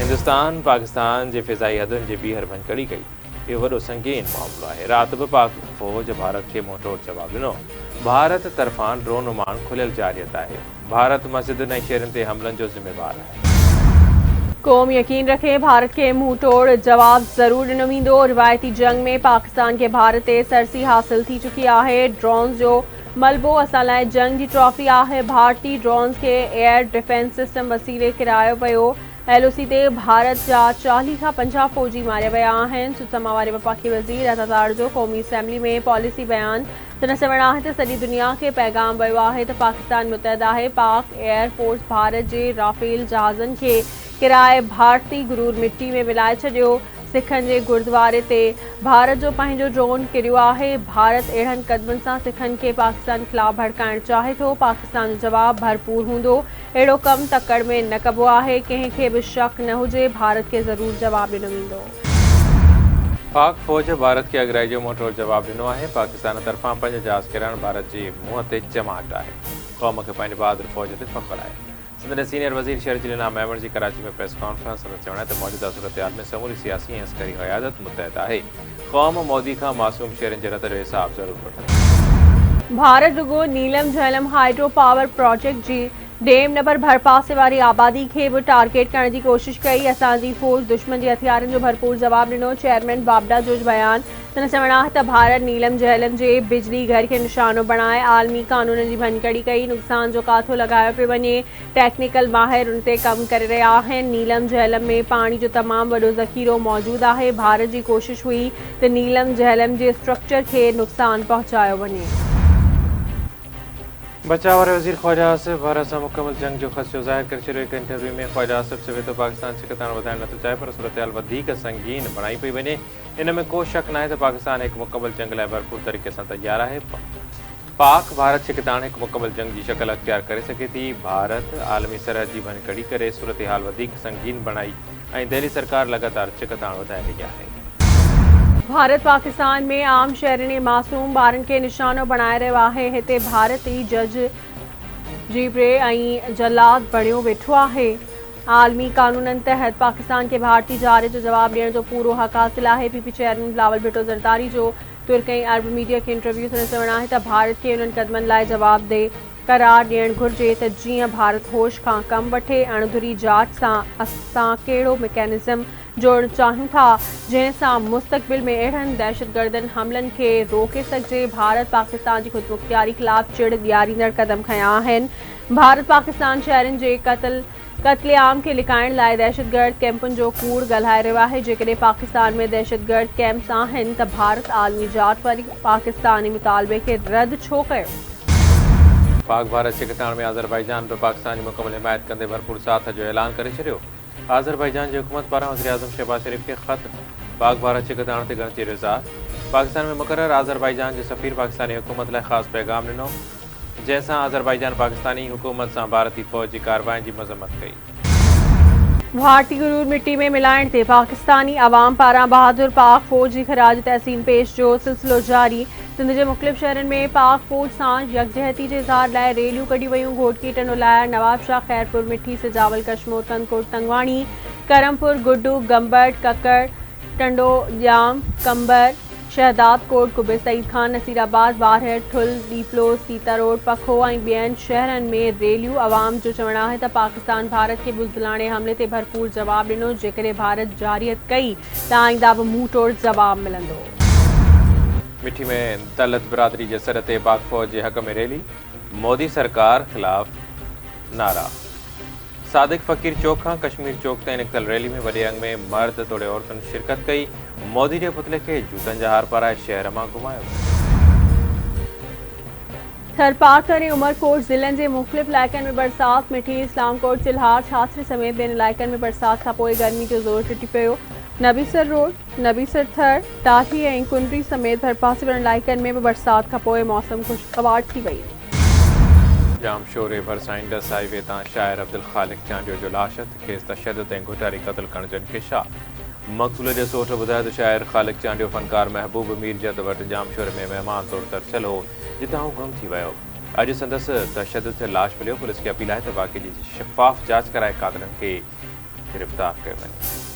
हिंदुस्तान पाकिस्तान जे फिज़ाई हदुनि जे बीहर भञकड़ी कई। इहो वॾो संगीन मामिलो आहे। राति बि पाक फ़ौज भारत खे मुंहंतोड़ जवाबु ॾिनो। भारत तरफ़ां ड्रोन उमान खुलियल जारियत आहे। भारत मस्जिदुनि ऐं शहरनि ते हमलनि जो ज़िम्मेवार आहे। क़ौम यकीन रखे भारत के मुंह तोड़ जवाब ज़रूर ॾिनो वेंदो। रिवायती जंग में पाकिस्तान के भारत ते सरसी हासिल थी चुकी आहे। ड्रोन्स जो मलबो असां लाइ जंग जी ट्रॉफी आहे। भारतीय ड्रोन्स के एयर डिफेंस सिस्टम वसीले किरायो पियो। LOC ते भारत जा 40 खां 50 फ़ौजी मारिया विया आहिनि। सुचमा वारे वफ़ाक़ी वज़ीर अतातार जो क़ौमी असैम्बली में पॉलिसी बयान त न चवणु आहे त सॼी दुनिया खे पैगाम वियो आहे त पाकिस्तान मुतहद आहे। पाक एयर फोर्स भारत जे राफेल जहाज़नि खे किराए भारतीय गुरूर मिट्टी में मिलाए छॾियो। सिखनि जे गुरुद्वारे ते भारत जो पंहिंजो ड्रोन किरियो आहे। भारत अहिड़नि क़दमनि सां सिखनि खे पाकिस्तान ख़िलाफ़ भड़काइणु चाहे थो। पाकिस्तान जो जवाबु भरपूर हूंदो। अहिड़ो कमु तकड़ में न कबो आहे। कंहिंखे बि शक न हुजे, भारत खे ज़रूर जवाबु ॾिनो वेंदो। पाक फ़ौज भारत खे अगराई जो मुंहंतोड़ जवाबु ॾिनो आहे। पाकिस्तान तरफ़ां 5 जहाज़ किराइणु भारत जे मुंहं ते चमाट आहे। क़ौम खे पंहिंजे बहादुर फ़ौज ते फ़ख्रु आहे। सिंध सीनियर वज़ीर शहर जिलेना मेमण जी कराची में प्रेस कॉन्फ्रेंस में चवण है मौजूदा सूरत हाल में समूरी सियासी ऐं अस्करी क़यादत मुतहद आहे। क़ौम मोदी खां मासूम शहरनि जे रद जो हिसाब ज़रूर वठंदी। भारत रुगो Neelum Jhelum hydro power project जी डेम नंबर भरपासे वारी आबादी खे बि टारगेट करण जी कोशिश कई। असांजी फ़ौज दुश्मन जे हथियारनि जो भरपूर जवाबु ॾिनो। चेयरमैन बाबडा जो बयान त चवणु आहे त भारत नीलम झेलम जे बिजली घर खे निशानो बणाए आलमी कानूननि जी भञकड़ी कई। नुक़सान जो काथो लॻायो पियो वञे। टेक्निकल माहिर उन ते कमु करे रहिया आहिनि। नीलम झेलम में पाणी जो तमामु वॾो ज़ख़ीरो मौजूदु आहे। भारत जी कोशिश हुई त नीलम झेलम जे स्ट्रक्चर खे नुक़सान पहुचायो वञे। बचाव वारे वज़ीर ख़्वाजा आसिफ भारत सां मुकमल जंग जो ख़दशो ज़ाहिर करे छॾियो। हिक इंटरव्यू में ख़्वाजा आसिफ चवे थो पाकिस्तान छिकताण वधाइण नथो चाहे पर सूरत हाल वधीक संगीन बणाई पई वञे। इन में को शक न आहे त पाकिस्तान हिकु मुकमल जंग लाइ भरपूर तरीक़े सां तयारु आहे। पाक भारत छिकताण हिकु मुकमल जंग जी शक्ल अख़्तियार करे सघे थी। भारत आलमी सरहद जी भञकड़ी करे सूरत हाल वधीक संगीन बणाई ऐं दिल्ली सरकार लगातार छिकताण वधाए रही आहे। भारत पाकिस्तान में आम शहरनि ऐं मासूम ॿारनि खे निशानो बणाए रहियो आहे। हिते भारत ई जज जीबरे ऐं जलाद बणियो वेठो आहे। आलमी कानूननि तहत पाकिस्तान खे भारतीय जहाज़ जो जवाबु ॾियण जो पूरो हक़ हासिल आहे। PP चेयरमैन बिलावल भुट्टो ज़रदारी जो तुर्क ऐं अरब मीडिया खे इंटरव्यू में चवणु आहे त भारत खे उन्हनि क़दमनि लाइ जवाबु ॾे करार ॾियणु घुरिजे त जीअं भारत होश खां कमु वठे। अणधुरी जाच सां असां कहिड़ो मैकेनिज़म जोड़णु चाहियूं था जंहिं सां मुस्तक़बिल में अहिड़नि दहशतगर्दनि हमलनि खे रोके सघिजे। भारत पाकिस्तान जी ख़ुदमुख्तियारी ख़िलाफ़ चिड़ ॾियारींदड़ क़दम खयां आहिनि। भारत पाकिस्तान शहरनि जे क़त्लेआम खे लिकाइण लाइ दहशतगर्द कैंपुनि जो कूड़ ॻाल्हाए रहियो आहे। जेकॾहिं पाकिस्तान में दहशतगर्द कैंप्स आहिनि त भारत आलमी जाच वारी पाकिस्तानी मुतालबे खे रद्द छो कयो। पाक भारत छिकताण में आज़रबाईजान बि पाकिस्तान जी मुकमल हिमायत कंदे भरपूर साथ जो ऐलान करे छॾियो। आज़रबाईजान जी हुकूमत पारां वज़ीर आज़म शहबाज शरीफ़ खे ख़त। पाक भारत छिकताण ते ॻणिती रिज़ा। पाकिस्तान में मुक़ररु आज़रबाईजान जे सफ़ीर पाकिस्तानी हुकूमत लाइ ख़ासि पैगाम ॾिनो जंहिंसां आज़रबाईजान पाकिस्तानी हुकूमत सां भारतीय फ़ौज जी कार्रवाई जी मज़म्मत कई। भारतीय गुरूर मिट्टी में मिलाइण ते पाकिस्तानी अवाम पारां बहादुर पाक फ़ौज जी ख़राज तहसीन पेश जो सिलसिलो जारी। सिंध जे मुख़्तलिफ़ शहरनि में पाक फ़ौज सां यकजहती जे इज़हार लाइ रैलियूं कढियूं वयूं। घोटकी टनोलाया नवाबशाह खैरपुर मिठी सिजावल कशमोर कंदकोट तंगवाणी करमपुर गुड्डू गंबड़ ककड़ टंडोजाम कंबर शहदाद कोट कुबे सईद खान नसीराबाद बारहर ठुल दीपलो सीता रोड पखो ऐं ॿियनि शहरनि में रैलियूं। अवाम जो चवणु आहे त पाकिस्तान भारत खे बुज़दिलाणे हमले ते भरपूर जवाबु ॾिनो। जेकॾहिं भारत जारियत कई त आईंदा बि मुंहुं तोड़ जवाबु मिलंदो। मिठी में दलित बिरादरी जे सर ते पाक फ़ौज जे हक़ में रैली। मोदी सरकार ख़िलाफ़ नारा। सादिक फ़कीर चौक खां कश्मीर चौक ताईं निकितल रैली में वॾे अंग में मर्द तोड़े औरतुनि शिरकत कई। मोदी जे पुतले खे जूतनि जा हार पाराए शहर मां घुमायो। थरपाकर ऐं उमरकोट ज़िलनि जे मुख़्तलिफ़ इलाइक़नि में बरसाति। मिठी इस्लामकोट चिल्हार छाछरी समेत ॿियनि इलाइक़नि में बरसाति खां पोइ गर्मी जो ज़ोर टुटी पियो। नबीसर रोड नबीसर थर टाठी ऐं कुंडरी समेत भरपासे वारनि इलाइक़नि में बि बरसाति खां पोइ मौसम ख़ुशगवार थी वई। जाम शोरे भरिसां इंडस हाईवे तां शाइर अब्दुल ख़ालिक चांडियो जो लाशत खेसि तशदुद ऐं घुटारी क़त्ल करण जो इंकिशाफ। मक़तूल जे सोठ ॿुधायो त शाइर ख़ालिक चांडियो फ़नकार महबूब मीरजद वटि जामशोर में महिमान तौर तरसियल हो जितां हू गुम थी वियो। अॼु संदसि तशदुद ते लाश मिलियो। पुलिस खे अपील आहे त वाक़े जी शफ़ाफ़ जांच कराए कातिलनि खे गिरफ़्तार कयो वञे।